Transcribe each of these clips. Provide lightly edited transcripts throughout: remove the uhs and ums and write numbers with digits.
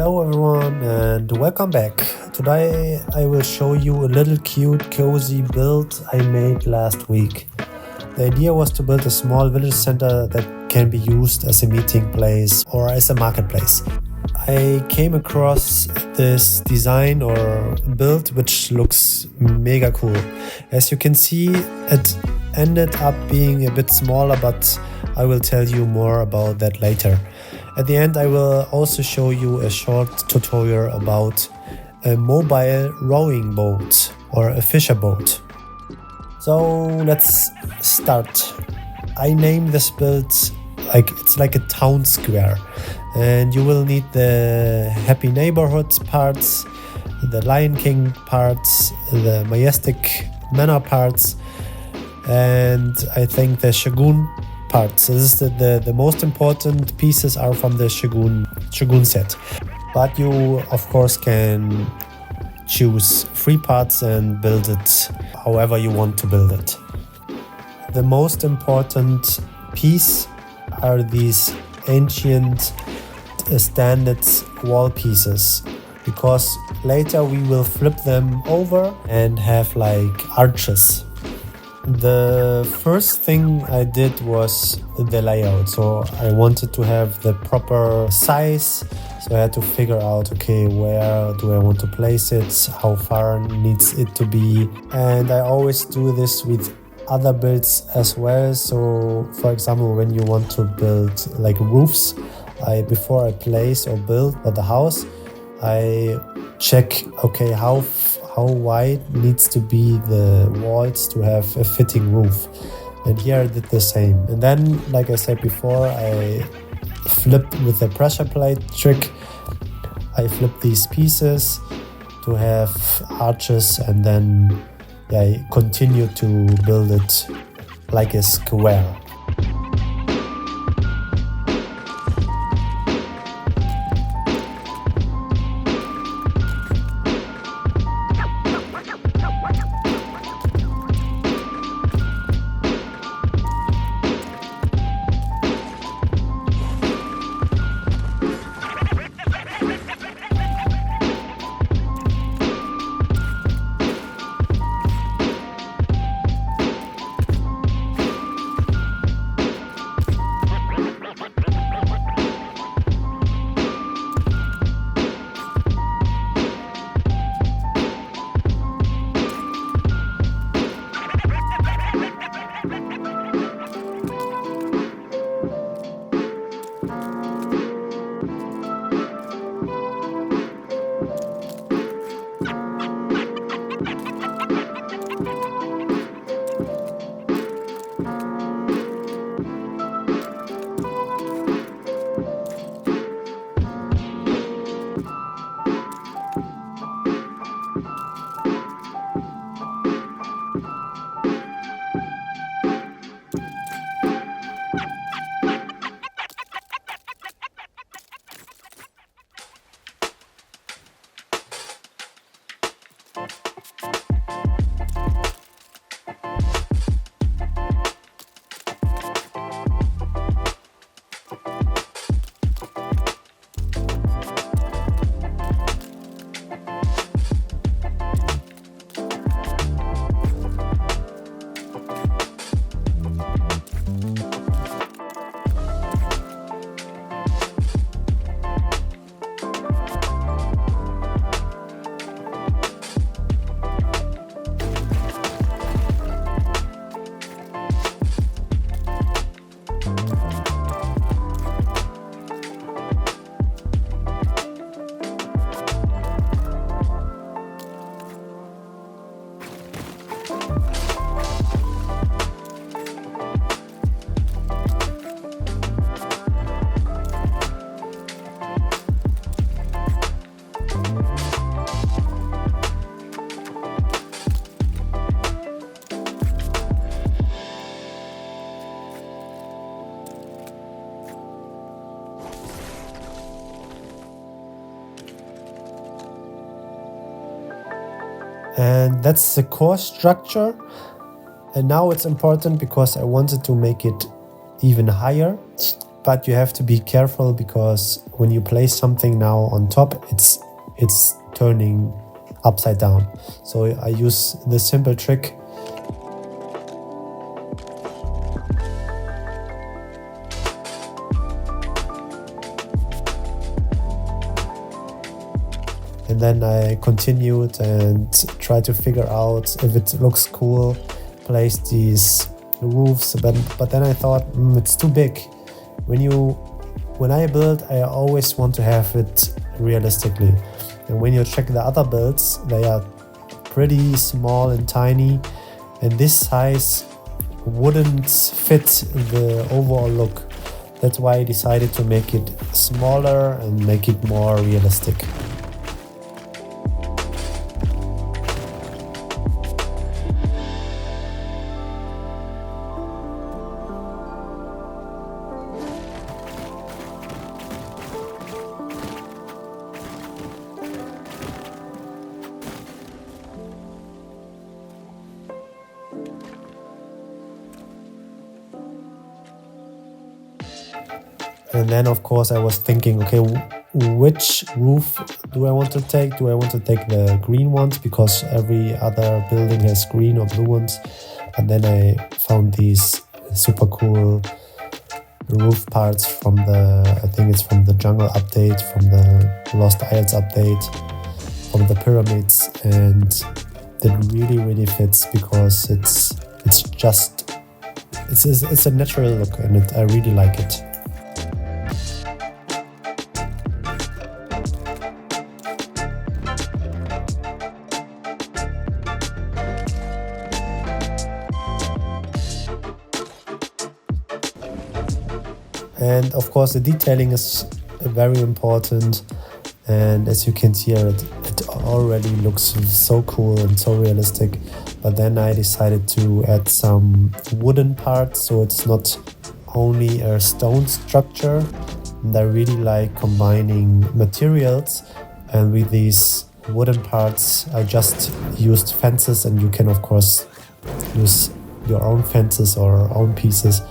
Hello everyone and welcome back. Today I will show you a little cute cozy build I made last week. The idea was to build a small village center that can be used as a meeting place or as a marketplace. I came across this design or build which looks mega cool. As you can see, it ended up being a bit smaller, but I will tell you more about that later. At the end, I will also show you a short tutorial about a mobile rowing boat or a fisher boat. So let's start. I named this build it's like a town square, and you will need the Happy Neighborhood parts, the Lion King parts, the Majestic Manor parts, and I think the Shogun parts. This is the most important pieces are from the Shogun set. But you of course can choose 3 parts and build it however you want to build it. The most important piece are these ancient standard wall pieces, because later we will flip them over and have like arches. The first thing I did was the layout. So I wanted to have the proper size. So I had to figure out, okay, where do I want to place it? How far needs it to be? And I always do this with other builds as well. So for example, when you want to build like roofs, before I place or build the house, I check, okay, how wide needs to be the walls to have a fitting roof. And here I did the same. And then, like I said before, I flipped with the pressure plate trick. I flipped these pieces to have arches, and then I continue to build it like a square. And that's the core structure. And now it's important because I wanted to make it even higher. but you have to be careful because when you place something now on top, it's turning upside down. So I use this simple trick. And then I continued and tried to figure out if it looks cool, place these roofs, but then I thought it's too big. When I build, I always want to have it realistically. And when you check the other builds, they are pretty small and tiny, and this size wouldn't fit the overall look. That's why I decided to make it smaller and make it more realistic. And then, of course, I was thinking, okay, which roof do I want to take? Do I want to take the green ones because every other building has green or blue ones? And then I found these super cool roof parts from I think it's from the jungle update, from the Lost Isles update, from the pyramids, and it really fits because it's a natural look, and I really like it. And of course, the detailing is very important. And as you can see here, it already looks so cool and so realistic. But then I decided to add some wooden parts, so it's not only a stone structure. And I really like combining materials. And with these wooden parts, I just used fences, and you can of course use your own fences or own pieces.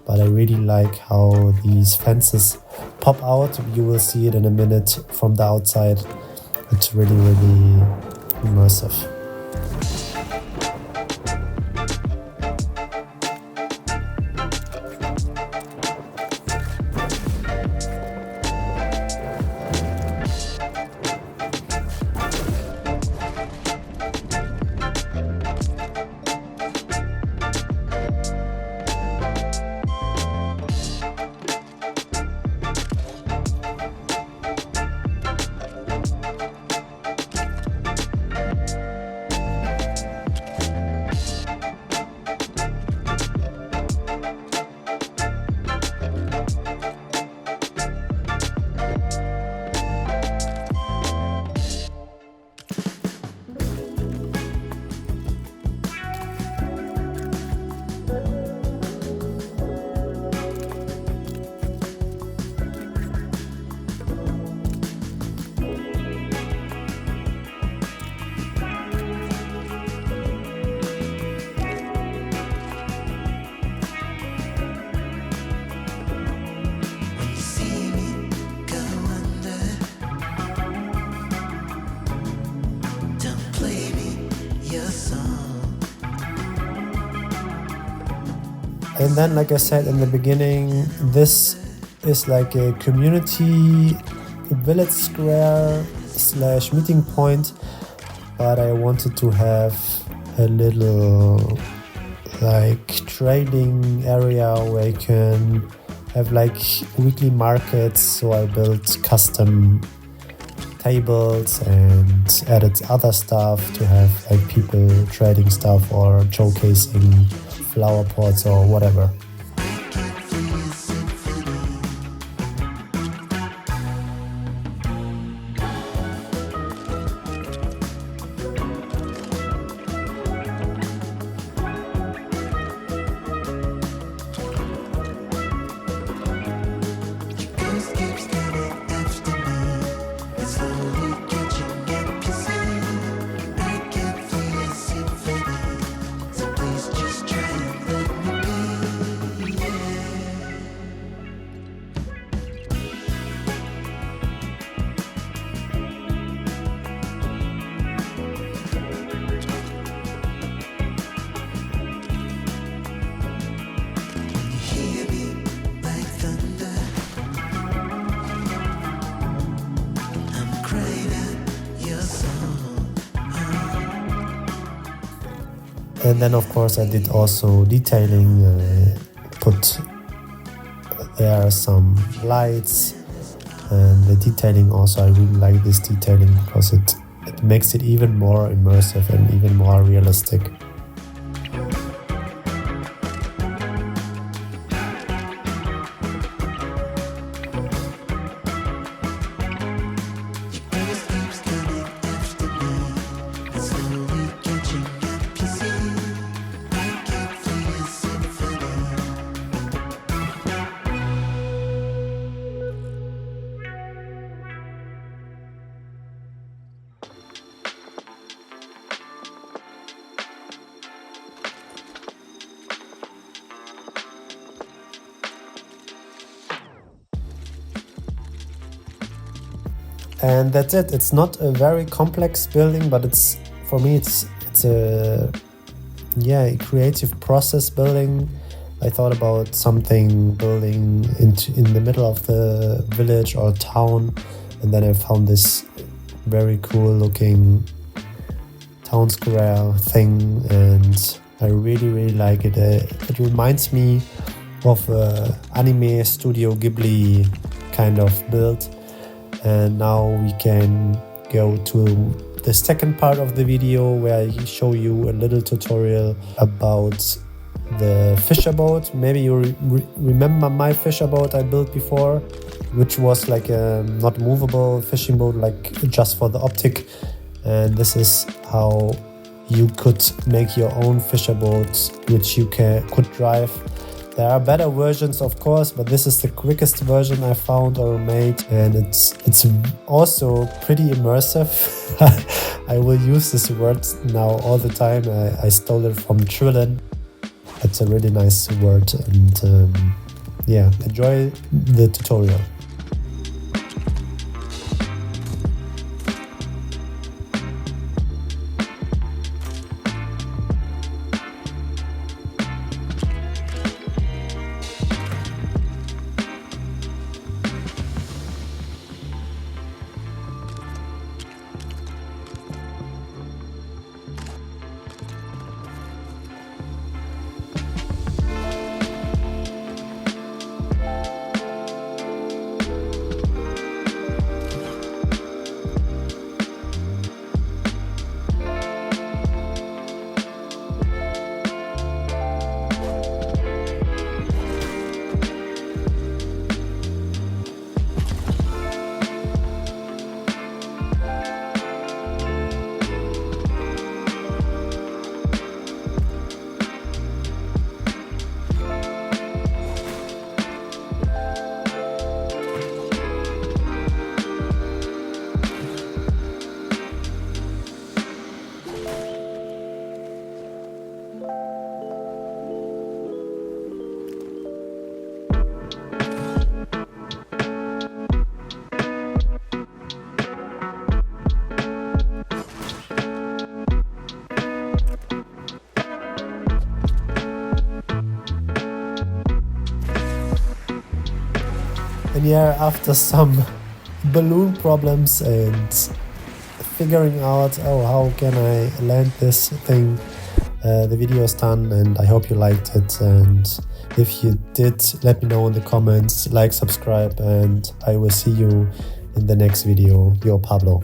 But I really like how these fences pop out. You will see it in a minute from the outside. It's really immersive. And then, like I said in the beginning, this is like a community village square / meeting point, but I wanted to have a little like trading area where you can have like weekly markets. So I built custom tables and added other stuff to have like people trading stuff or showcasing flower pots or whatever. And then of course I did also detailing. I put there some lights and the detailing also. I really like this detailing because it makes it even more immersive and even more realistic. And that's it. It's not a very complex building, but for me it's a creative process building. I thought about something building in the middle of the village or town, and then I found this very cool looking town square thing, and I really like it. It reminds me of anime Studio Ghibli kind of build. And now we can go to the second part of the video where I show you a little tutorial about the fisherboat. Maybe you remember my fisherboat I built before, which was like a not movable fishing boat, like just for the optic. And this is how you could make your own fisherboat, which you could drive. There are better versions, of course, but this is the quickest version I found or made, and it's also pretty immersive. I will use this word now all the time. I stole it from Trillin. It's a really nice word, and enjoy the tutorial. And after some balloon problems and figuring out, how can I land this thing, the video is done, and I hope you liked it. And if you did, let me know in the comments, like, subscribe, and I will see you in the next video. Your Pablo.